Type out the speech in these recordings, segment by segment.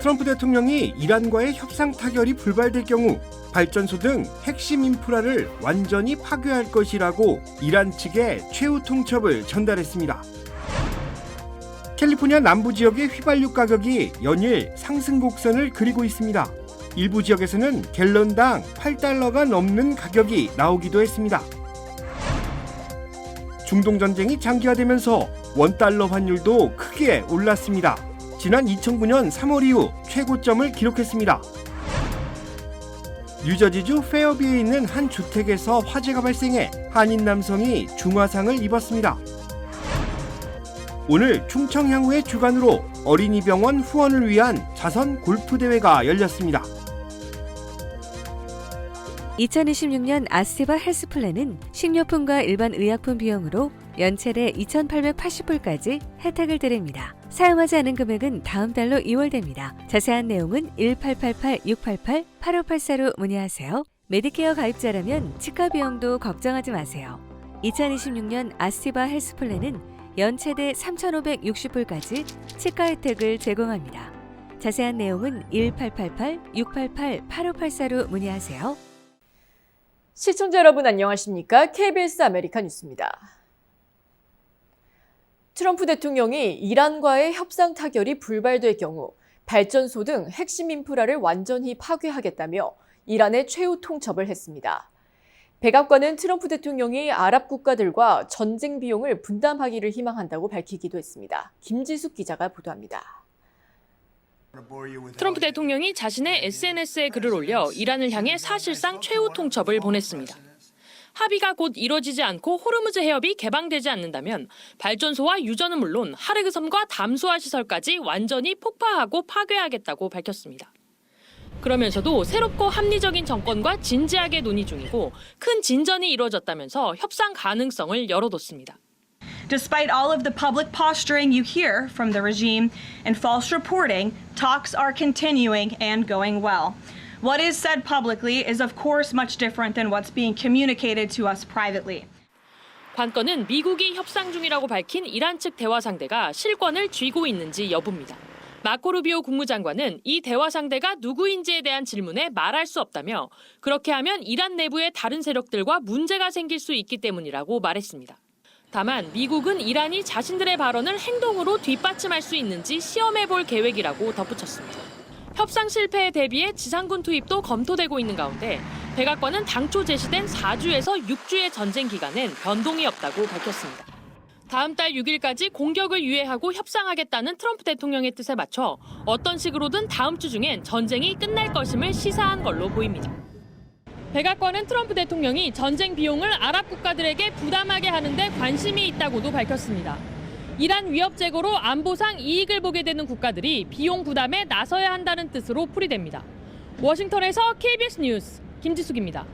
트럼프 대통령이 이란과의 협상 타결이 불발될 경우 발전소 등 핵심 인프라를 완전히 파괴할 것이라고 이란 측에 최후 통첩을 전달했습니다. 캘리포니아 남부 지역의 휘발유 가격이 연일 상승 곡선을 그리고 있습니다. 일부 지역에서는 갤런당 8달러가 넘는 가격이 나오기도 했습니다. 중동 전쟁이 장기화되면서 원달러 환율도 크게 올랐습니다. 지난 2009년 3월 이후 최고점을 기록했습니다. 뉴저지주 페어비에 있는 한 주택에서 화재가 발생해 한인 남성이 중화상을 입었습니다. 오늘 충청향후의 주관으로 어린이병원 후원을 위한 자선 골프대회가 열렸습니다. 2026년 아스테바 헬스플랜은 식료품과 일반 의약품 비용으로 연체대 2,880불까지 혜택을 드립니다. 사용하지 않은 금액은 다음 달로 2월됩니다. 자세한 내용은 1888-688-8584로 문의하세요. 메디케어 가입자라면 치과 비용도 걱정하지 마세요. 2026년 아스티바 헬스플랜은 연체대 3,560불까지 치과 혜택을 제공합니다. 자세한 내용은 1888-688-8584로 문의하세요. 시청자 여러분 안녕하십니까? KBS 아메리카 뉴스입니다. 트럼프 대통령이 이란과의 협상 타결이 불발될 경우 발전소 등 핵심 인프라를 완전히 파괴하겠다며 이란에 최후 통첩을 했습니다. 백악관은 트럼프 대통령이 아랍 국가들과 전쟁 비용을 분담하기를 희망한다고 밝히기도 했습니다. 김지숙 기자가 보도합니다. 트럼프 대통령이 자신의 SNS에 글을 올려 이란을 향해 사실상 최후 통첩을 보냈습니다. 합의가 곧 이뤄지지 않고 호르무즈 해협이 개방되지 않는다면 발전소와 유전은 물론 하르그섬과 담수화 시설까지 완전히 폭파하고 파괴하겠다고 밝혔습니다. 그러면서도 새롭고 합리적인 정권과 진지하게 논의 중이고 큰 진전이 이루어졌다면서 협상 가능성을 열어뒀습니다. Despite all of the public posturing you hear from the regime and false reporting, talks are continuing and going well. What is said publicly is of course much different than what's being communicated to us privately. 관건은 미국이 협상 중이라고 밝힌 이란 측 대화 상대가 실권을 쥐고 있는지 여부입니다. 마코 루비오 국무장관은 이 대화 상대가 누구인지에 대한 질문에 말할 수 없다며 그렇게 하면 이란 내부의 다른 세력들과 문제가 생길 수 있기 때문이라고 말했습니다. 다만 미국은 이란이 자신들의 발언을 행동으로 뒷받침할 수 있는지 시험해볼 계획이라고 덧붙였습니다. 협상 실패에 대비해 지상군 투입도 검토되고 있는 가운데 백악관은 당초 제시된 4주에서 6주의 전쟁 기간엔 변동이 없다고 밝혔습니다. 다음 달 6일까지 공격을 유예하고 협상하겠다는 트럼프 대통령의 뜻에 맞춰 어떤 식으로든 다음 주 중엔 전쟁이 끝날 것임을 시사한 걸로 보입니다. 백악관은 트럼프 대통령이 전쟁 비용을 아랍 국가들에게 부담하게 하는 데 관심이 있다고도 밝혔습니다. 이란 위협 제거로 안보상 이익을 보게 되는 국가들이 비용 부담에 나서야 한다는 뜻으로 풀이됩니다. 워싱턴에서 KBS 뉴스 김지숙입니다.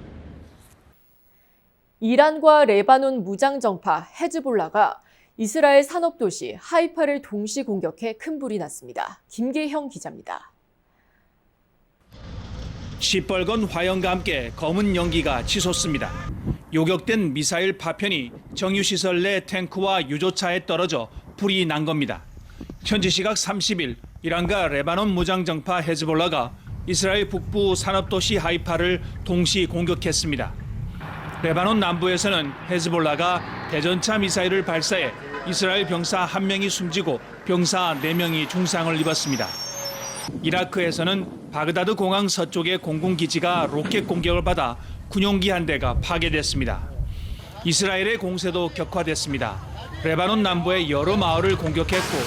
이란과 레바논 무장정파 헤즈볼라가 이스라엘 산업도시 하이파를 동시 공격해 큰 불이 났습니다. 김계형 기자입니다. 시뻘건 화염과 함께 검은 연기가 치솟습니다. 요격된 미사일 파편이 정유시설 내 탱크와 유조차에 떨어져 불이 난 겁니다. 현지 시각 30일 이란과 레바논 무장정파 헤즈볼라가 이스라엘 북부 산업도시 하이파를 동시 공격했습니다. 레바논 남부에서는 헤즈볼라가 대전차 미사일을 발사해 이스라엘 병사 1명이 숨지고 병사 4명이 중상을 입었습니다. 이라크에서는 바그다드 공항 서쪽의 공군기지가 로켓 공격을 받아 군용기 한 대가 파괴됐습니다. 이스라엘의 공세도 격화됐습니다. 레바논 남부의 여러 마을을 공격했고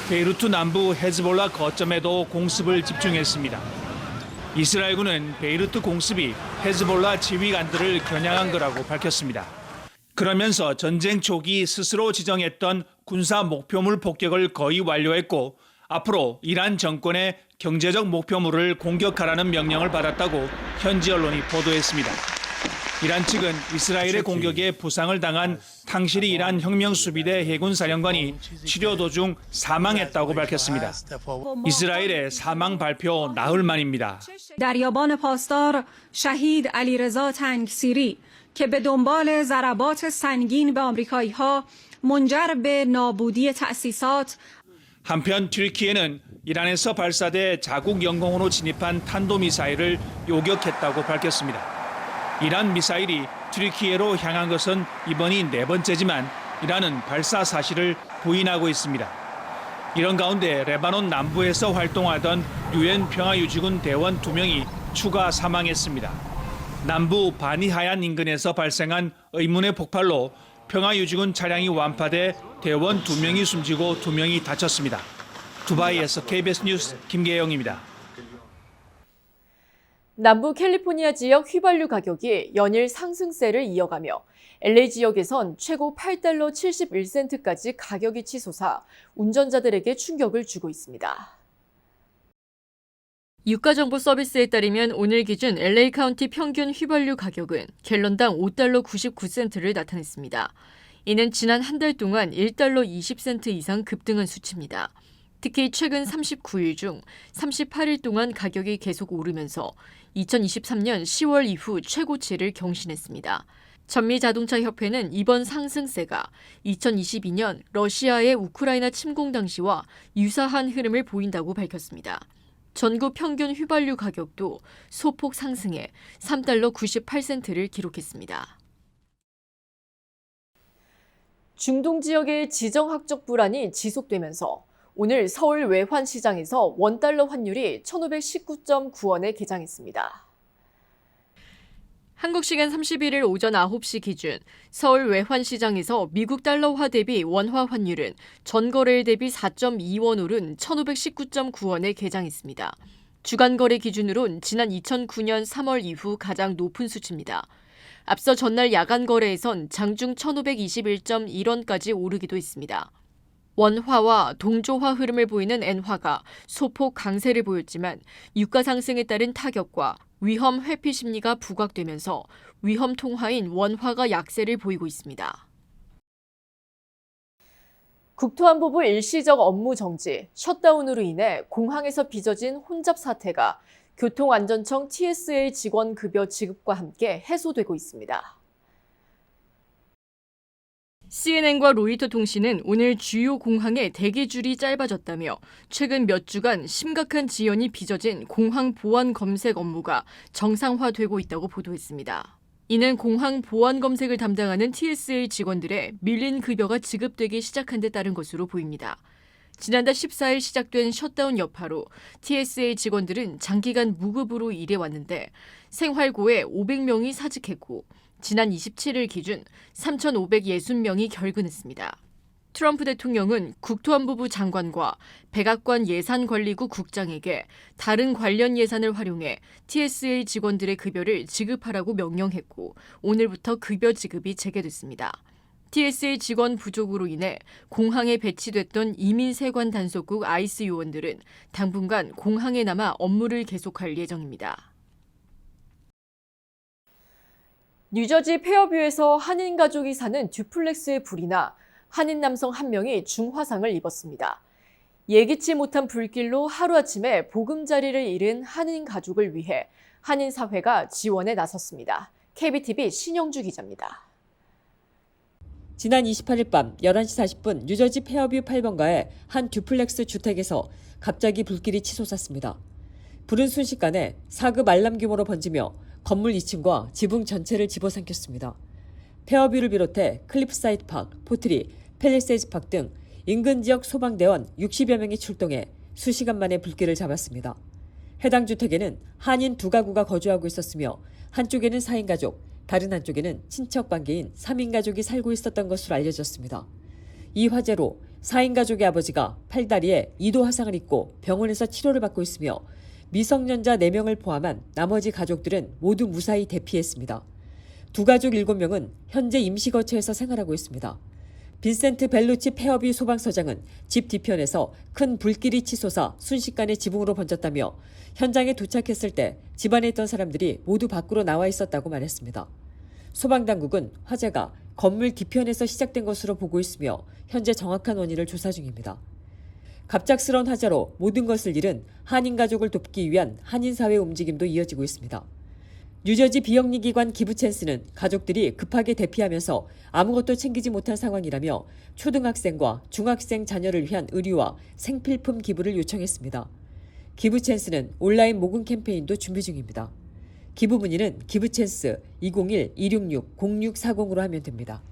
베이루트 남부 헤즈볼라 거점에도 공습을 집중했습니다. 이스라엘군은 베이루트 공습이 헤즈볼라 지휘관들을 겨냥한 거라고 밝혔습니다. 그러면서 전쟁 초기 스스로 지정했던 군사 목표물 폭격을 거의 완료했고 앞으로 이란 정권의 경제적 목표물을 공격하라는 명령을 받았다고 현지 언론이 보도했습니다. 이란 측은 이스라엘의 공격에 부상을 당한 탕시리 이란 혁명수비대 해군사령관이 치료 도중 사망했다고 밝혔습니다. 이스라엘의 사망 발표 나흘 만입니다. دریابان پاسدار شهید علیرضا تنگسیری که به دنبال ضربات سنگین به آمریکایی‌ها منجر به نابودی تأسیسات 한편 튀르키예는 이란에서 발사돼 자국 영공으로 진입한 탄도미사일을 요격했다고 밝혔습니다. 이란 미사일이 튀르키예로 향한 것은 이번이 4번째지만 이란은 발사 사실을 부인하고 있습니다. 이런 가운데 레바논 남부에서 활동하던 유엔 평화유지군 대원 2명이 추가 사망했습니다. 남부 바니하얀 인근에서 발생한 의문의 폭발로 평화유지군 차량이 완파돼 대원 2명이 숨지고 2명이 다쳤습니다. 두바이에서 KBS 뉴스 김계영입니다. 남부 캘리포니아 지역 휘발유 가격이 연일 상승세를 이어가며 LA 지역에선 최고 $8 71센트까지 가격이 치솟아 운전자들에게 충격을 주고 있습니다. 유가정보 서비스에 따르면 오늘 기준 LA 카운티 평균 휘발유 가격은 갤런당 $5 99센트를 나타냈습니다. 이는 지난 한 달 동안 $1 20센트 이상 급등한 수치입니다. 특히 최근 39일 중 38일 동안 가격이 계속 오르면서 2023년 10월 이후 최고치를 경신했습니다. 전미자동차협회는 이번 상승세가 2022년 러시아의 우크라이나 침공 당시와 유사한 흐름을 보인다고 밝혔습니다. 전국 평균 휘발유 가격도 소폭 상승해 $3 98센트를 기록했습니다. 중동 지역의 지정학적 불안이 지속되면서 오늘 서울 외환시장에서 원달러 환율이 1,519.9원에 개장했습니다. 한국 시간 31일 오전 9시 기준 서울 외환시장에서 미국 달러화 대비 원화 환율은 전 거래일 대비 4.2원 오른 1,519.9원에 개장했습니다. 주간 거래 기준으론 지난 2009년 3월 이후 가장 높은 수치입니다. 앞서 전날 야간 거래에선 장중 1,521.1원까지 오르기도 했습니다. 원화와 동조화 흐름을 보이는 엔화가 소폭 강세를 보였지만 유가 상승에 따른 타격과 위험 회피 심리가 부각되면서 위험 통화인 원화가 약세를 보이고 있습니다. 국토안보부 일시적 업무 정지, 셧다운으로 인해 공항에서 빚어진 혼잡 사태가 교통안전청 TSA 직원 급여 지급과 함께 해소되고 있습니다. CNN과 로이터 통신은 오늘 주요 공항의 대기줄이 짧아졌다며 최근 몇 주간 심각한 지연이 빚어진 공항 보안 검색 업무가 정상화되고 있다고 보도했습니다. 이는 공항 보안 검색을 담당하는 TSA 직원들의 밀린 급여가 지급되기 시작한 데 따른 것으로 보입니다. 지난달 14일 시작된 셧다운 여파로 TSA 직원들은 장기간 무급으로 일해왔는데 생활고에 500명이 사직했고 지난 27일 기준 3,560명이 결근했습니다. 트럼프 대통령은 국토안보부 장관과 백악관 예산관리국 국장에게 다른 관련 예산을 활용해 TSA 직원들의 급여를 지급하라고 명령했고 오늘부터 급여 지급이 재개됐습니다. TSA 직원 부족으로 인해 공항에 배치됐던 이민세관 단속국 ICE 요원들은 당분간 공항에 남아 업무를 계속할 예정입니다. 뉴저지 페어뷰에서 한인 가족이 사는 듀플렉스에 불이 나 한인 남성 1명이 중화상을 입었습니다. 예기치 못한 불길로 하루아침에 보금자리를 잃은 한인 가족을 위해 한인 사회가 지원에 나섰습니다. KBTV 신영주 기자입니다. 지난 28일 밤 11시 40분 뉴저지 페어뷰 8번가의 한 듀플렉스 주택에서 갑자기 불길이 치솟았습니다. 불은 순식간에 4급 알람 규모로 번지며 건물 2층과 지붕 전체를 집어삼켰습니다. 페어뷰를 비롯해 클리프사이드 파크, 포트리, 팰리세이즈 파크 등 인근 지역 소방대원 60여 명이 출동해 수시간 만에 불길을 잡았습니다. 해당 주택에는 한인 2가구가 거주하고 있었으며 한쪽에는 4인 가족, 다른 한쪽에는 친척 관계인 3인 가족이 살고 있었던 것으로 알려졌습니다. 이 화재로 4인 가족의 아버지가 팔다리에 2도 화상을 입고 병원에서 치료를 받고 있으며 미성년자 4명을 포함한 나머지 가족들은 모두 무사히 대피했습니다. 2가족 7명은 현재 임시거처에서 생활하고 있습니다. 빈센트 벨루치 페어뷰 소방서장은 집 뒤편에서 큰 불길이 치솟아 순식간에 지붕으로 번졌다며 현장에 도착했을 때 집안에 있던 사람들이 모두 밖으로 나와 있었다고 말했습니다. 소방당국은 화재가 건물 뒤편에서 시작된 것으로 보고 있으며 현재 정확한 원인을 조사 중입니다. 갑작스러운 화재로 모든 것을 잃은 한인 가족을 돕기 위한 한인사회 움직임도 이어지고 있습니다. 뉴저지 비영리기관 기부챈스는 가족들이 급하게 대피하면서 아무것도 챙기지 못한 상황이라며 초등학생과 중학생 자녀를 위한 의류와 생필품 기부를 요청했습니다. 기부챈스는 온라인 모금 캠페인도 준비 중입니다. 기부 문의는 기부챈스 201-266-0640으로 하면 됩니다.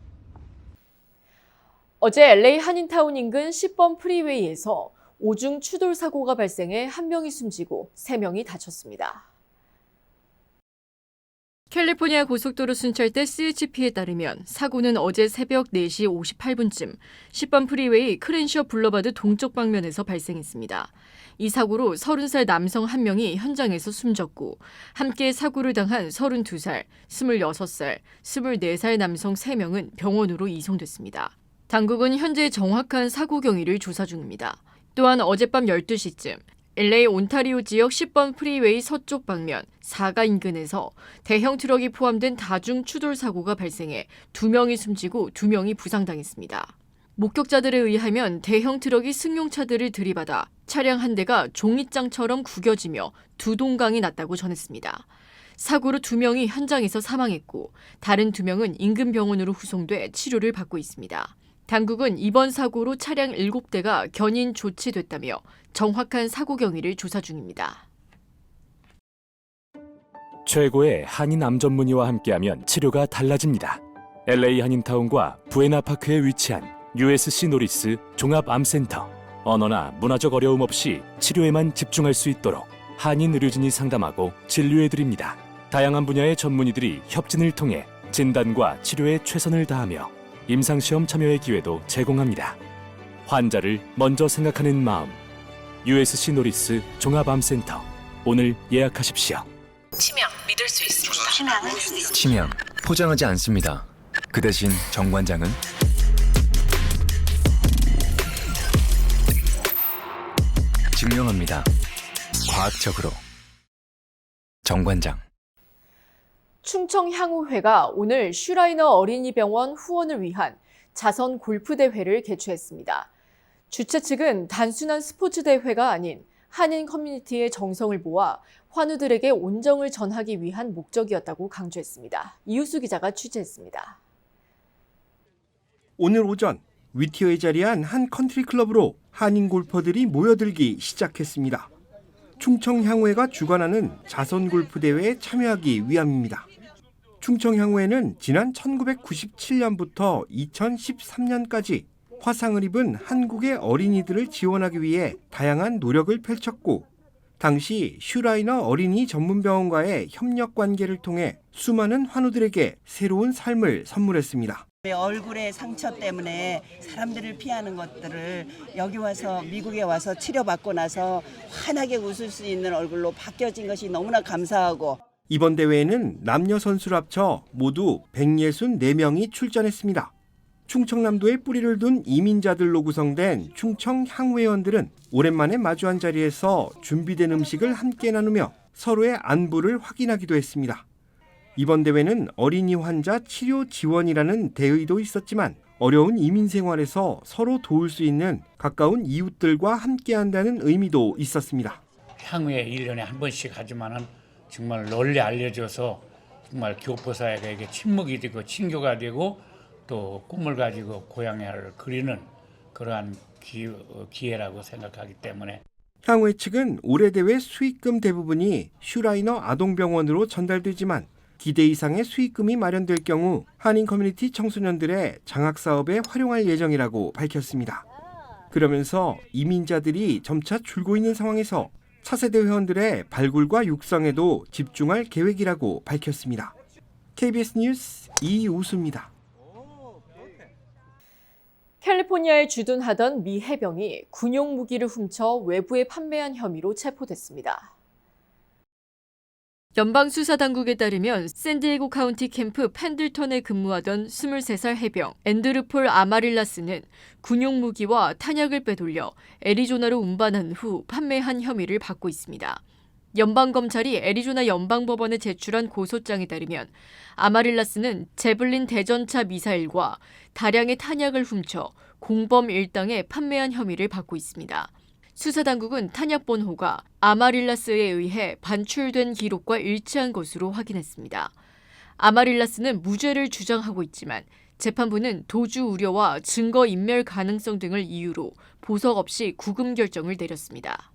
어제 LA 한인타운 인근 10번 프리웨이에서 오중 추돌 사고가 발생해 1명이 숨지고 3명이 다쳤습니다. 캘리포니아 고속도로 순찰대 CHP에 따르면 사고는 어제 새벽 4시 58분쯤 10번 프리웨이 크렌셔 블러바드 동쪽 방면에서 발생했습니다. 이 사고로 30살 남성 1명이 현장에서 숨졌고 함께 사고를 당한 32살, 26살, 24살 남성 3명은 병원으로 이송됐습니다. 당국은 현재 정확한 사고 경위를 조사 중입니다. 또한 어젯밤 12시쯤 LA 온타리오 지역 10번 프리웨이 서쪽 방면 4가 인근에서 대형 트럭이 포함된 다중 추돌 사고가 발생해 2명이 숨지고 2명이 부상당했습니다. 목격자들에 의하면 대형 트럭이 승용차들을 들이받아 차량 한 대가 종잇장처럼 구겨지며 두 동강이 났다고 전했습니다. 사고로 2명이 현장에서 사망했고 다른 2명은 인근 병원으로 후송돼 치료를 받고 있습니다. 당국은 이번 사고로 차량 7대가 견인 조치됐다며 정확한 사고 경위를 조사 중입니다. 최고의 한인 암 전문의와 함께하면 치료가 달라집니다. LA 한인타운과 부에나파크에 위치한 USC 노리스 종합암센터. 언어나 문화적 어려움 없이 치료에만 집중할 수 있도록 한인 의료진이 상담하고 진료해드립니다. 다양한 분야의 전문의들이 협진을 통해 진단과 치료에 최선을 다하며 임상시험 참여의 기회도 제공합니다. 환자를 먼저 생각하는 마음. USC 노리스 종합암센터. 오늘 예약하십시오. 치명 믿을 수 있습니다. 치명 포장하지 않습니다. 그 대신 정관장은 증명합니다. 과학적으로. 정관장. 충청향후회가 오늘 슈라이너 어린이병원 후원을 위한 자선 골프대회를 개최했습니다. 주최 측은 단순한 스포츠 대회가 아닌 한인 커뮤니티의 정성을 모아 환우들에게 온정을 전하기 위한 목적이었다고 강조했습니다. 이우수 기자가 취재했습니다. 오늘 오전 위티어에 자리한 한 컨트리 클럽으로 한인 골퍼들이 모여들기 시작했습니다. 충청향후회가 주관하는 자선 골프 대회에 참여하기 위함입니다. 충청향후회는 지난 1997년부터 2013년까지 화상을 입은 한국의 어린이들을 지원하기 위해 다양한 노력을 펼쳤고 당시 슈라이너 어린이 전문병원과의 협력 관계를 통해 수많은 환우들에게 새로운 삶을 선물했습니다. 얼굴의 상처 때문에 사람들을 피하는 것들을 여기 와서 미국에 와서 치료받고 나서 환하게 웃을 수 있는 얼굴로 바뀌어진 것이 너무나 감사하고 이번 대회에는 남녀 선수를 합쳐 모두 164명이 출전했습니다. 충청남도에 뿌리를 둔 이민자들로 구성된 충청향후회원들은 오랜만에 마주한 자리에서 준비된 음식을 함께 나누며 서로의 안부를 확인하기도 했습니다. 이번 대회는 어린이 환자 치료 지원이라는 대의도 있었지만 어려운 이민 생활에서 서로 도울 수 있는 가까운 이웃들과 함께한다는 의미도 있었습니다. 향후에 1년에 한 번씩 하지만은 정말 널리 알려져서 정말 교포사회에게 친목이 되고 친교가 되고 또 꿈을 가지고 고향을 그리는 그러한 기회라고 생각하기 때문에 향후회 측은 올해 대회 수익금 대부분이 슈라이너 아동병원으로 전달되지만 기대 이상의 수익금이 마련될 경우 한인 커뮤니티 청소년들의 장학사업에 활용할 예정이라고 밝혔습니다. 그러면서 이민자들이 점차 줄고 있는 상황에서 차세대 회원들의 발굴과 육성에도 집중할 계획이라고 밝혔습니다. KBS 뉴스 이우수입니다. 캘리포니아에 주둔하던 미 해병이 군용 무기를 훔쳐 외부에 판매한 혐의로 체포됐습니다. 연방수사당국에 따르면 샌디에고 카운티 캠프 펜들턴에 근무하던 23살 해병 앤드루 폴 아마릴라스는 군용 무기와 탄약을 빼돌려 애리조나로 운반한 후 판매한 혐의를 받고 있습니다. 연방검찰이 애리조나 연방법원에 제출한 고소장에 따르면 아마릴라스는 제블린 대전차 미사일과 다량의 탄약을 훔쳐 공범 일당에 판매한 혐의를 받고 있습니다. 수사당국은 탄약본호가 아마릴라스에 의해 반출된 기록과 일치한 것으로 확인했습니다. 아마릴라스는 무죄를 주장하고 있지만 재판부는 도주 우려와 증거 인멸 가능성 등을 이유로 보석 없이 구금 결정을 내렸습니다.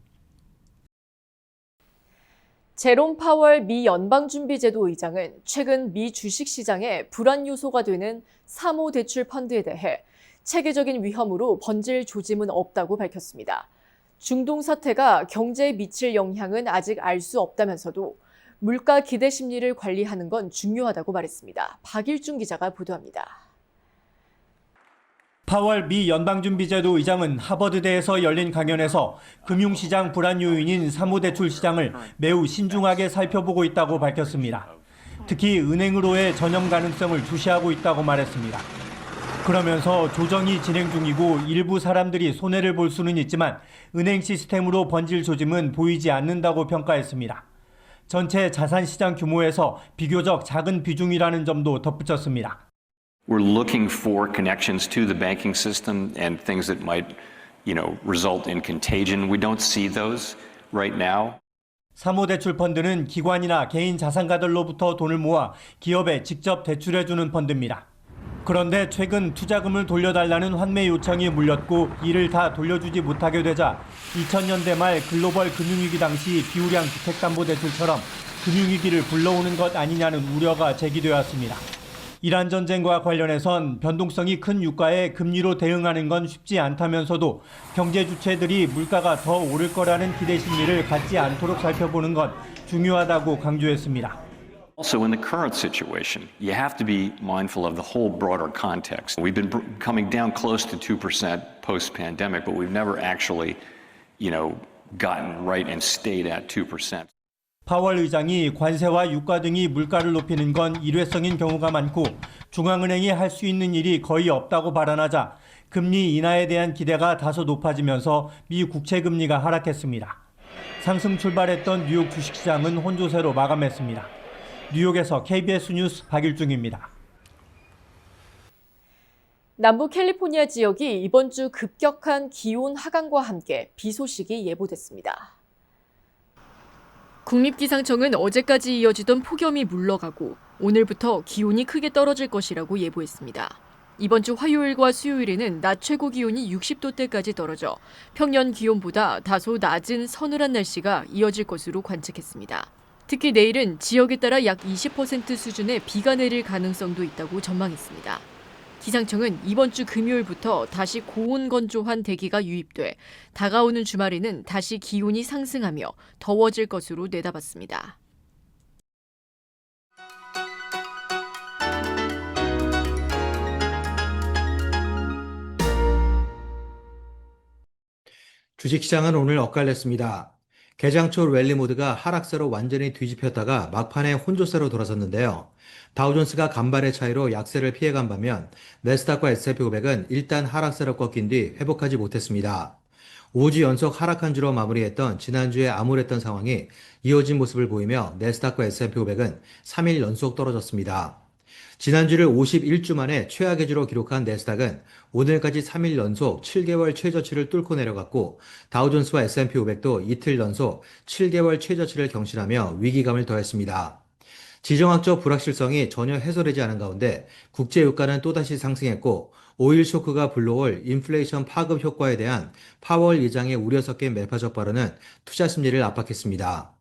제롬 파월 미 연방준비제도 의장은 최근 미 주식시장에 불안 요소가 되는 사모대출 펀드에 대해 체계적인 위험으로 번질 조짐은 없다고 밝혔습니다. 중동 사태가 경제에 미칠 영향은 아직 알 수 없다면서도 물가 기대 심리를 관리하는 건 중요하다고 말했습니다. 박일중 기자가 보도합니다. 파월 미 연방준비제도 의장은 하버드대에서 열린 강연에서 금융시장 불안 요인인 사모대출 시장을 매우 신중하게 살펴보고 있다고 밝혔습니다. 특히 은행으로의 전염 가능성을 주시하고 있다고 말했습니다. 그러면서 조정이 진행 중이고 일부 사람들이 손해를 볼 수는 있지만 은행 시스템으로 번질 조짐은 보이지 않는다고 평가했습니다. 전체 자산시장 규모에서 비교적 작은 비중이라는 점도 덧붙였습니다. We're looking for connections to the banking system and things that might, result in contagion. We don't see those right now. 사모대출 펀드는 기관이나 개인 자산가들로부터 돈을 모아 기업에 직접 대출해주는 펀드입니다. 그런데 최근 투자금을 돌려달라는 환매 요청이 물렸고 이를 다 돌려주지 못하게 되자 2000년대 말 글로벌 금융위기 당시 비우량 주택담보대출처럼 금융위기를 불러오는 것 아니냐는 우려가 제기되었습니다. 이란 전쟁과 관련해선 변동성이 큰 유가에 금리로 대응하는 건 쉽지 않다면서도 경제 주체들이 물가가 더 오를 거라는 기대 심리를 갖지 않도록 살펴보는 건 중요하다고 강조했습니다. Also, in the current situation, you have to be mindful of the whole broader context. We've been coming down close to 2% post-pandemic, but we've never actually, gotten right and stayed at 2%. 파월 의장이 관세와 유가 등이 물가를 높이는 건 일회성인 경우가 많고 중앙은행이 할 수 있는 일이 거의 없다고 발언하자 금리 인하에 대한 기대가 다소 높아지면서 미 국채금리가 하락했습니다. 상승 출발했던 뉴욕 주식시장은 혼조세로 마감했습니다. 뉴욕에서 KBS 뉴스 박일중입니다. 남부 캘리포니아 지역이 이번 주 급격한 기온 하강과 함께 비 소식이 예보됐습니다. 국립기상청은 어제까지 이어지던 폭염이 물러가고 오늘부터 기온이 크게 떨어질 것이라고 예보했습니다. 이번 주 화요일과 수요일에는 낮 최고 기온이 60도대까지 떨어져 평년 기온보다 다소 낮은 서늘한 날씨가 이어질 것으로 관측했습니다. 특히 내일은 지역에 따라 약 20% 수준의 비가 내릴 가능성도 있다고 전망했습니다. 기상청은 이번 주 금요일부터 다시 고온 건조한 대기가 유입돼 다가오는 주말에는 다시 기온이 상승하며 더워질 것으로 내다봤습니다. 주식시장은 오늘 엇갈렸습니다. 개장 초 랠리 모드가 하락세로 완전히 뒤집혔다가 막판에 혼조세로 돌아섰는데요. 다우존스가 간발의 차이로 약세를 피해간 반면 내스닥과 S&P 500은 일단 하락세로 꺾인 뒤 회복하지 못했습니다. 5주 연속 하락한 주로 마무리했던 지난주에 암울했던 상황이 이어진 모습을 보이며 내스닥과 S&P 500은 3일 연속 떨어졌습니다. 지난주를 51주 만에 최악의 주로 기록한 내스닥은 오늘까지 3일 연속 7개월 최저치를 뚫고 내려갔고 다우존스와 S&P 500도 이틀 연속 7개월 최저치를 경신하며 위기감을 더했습니다. 지정학적 불확실성이 전혀 해소되지 않은 가운데 국제유가는 또다시 상승했고 오일 쇼크가 불러올 인플레이션 파급 효과에 대한 파월 의장의 우려 섞인 매파적 발언은 투자 심리를 압박했습니다.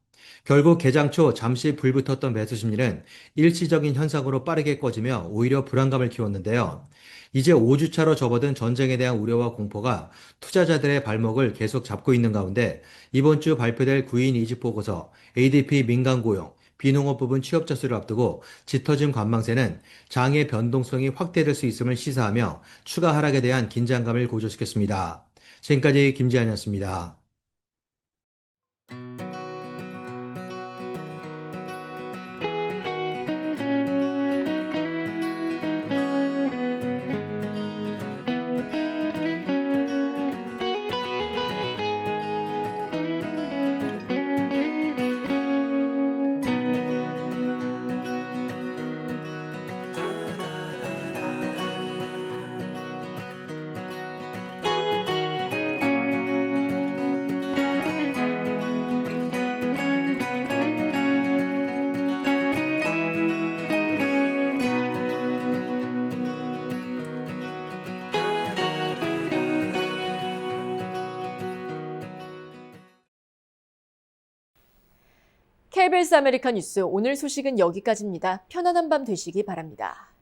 결국 개장 초 잠시 불붙었던 매수 심리는 일시적인 현상으로 빠르게 꺼지며 오히려 불안감을 키웠는데요. 이제 5주차로 접어든 전쟁에 대한 우려와 공포가 투자자들의 발목을 계속 잡고 있는 가운데 이번 주 발표될 구인 이직 보고서, ADP 민간 고용, 비농업 부분 취업자 수를 앞두고 짙어진 관망세는 장의 변동성이 확대될 수 있음을 시사하며 추가 하락에 대한 긴장감을 고조시켰습니다. 지금까지 김지한이었습니다. KBS 아메리카 뉴스 오늘 소식은 여기까지입니다. 편안한 밤 되시기 바랍니다.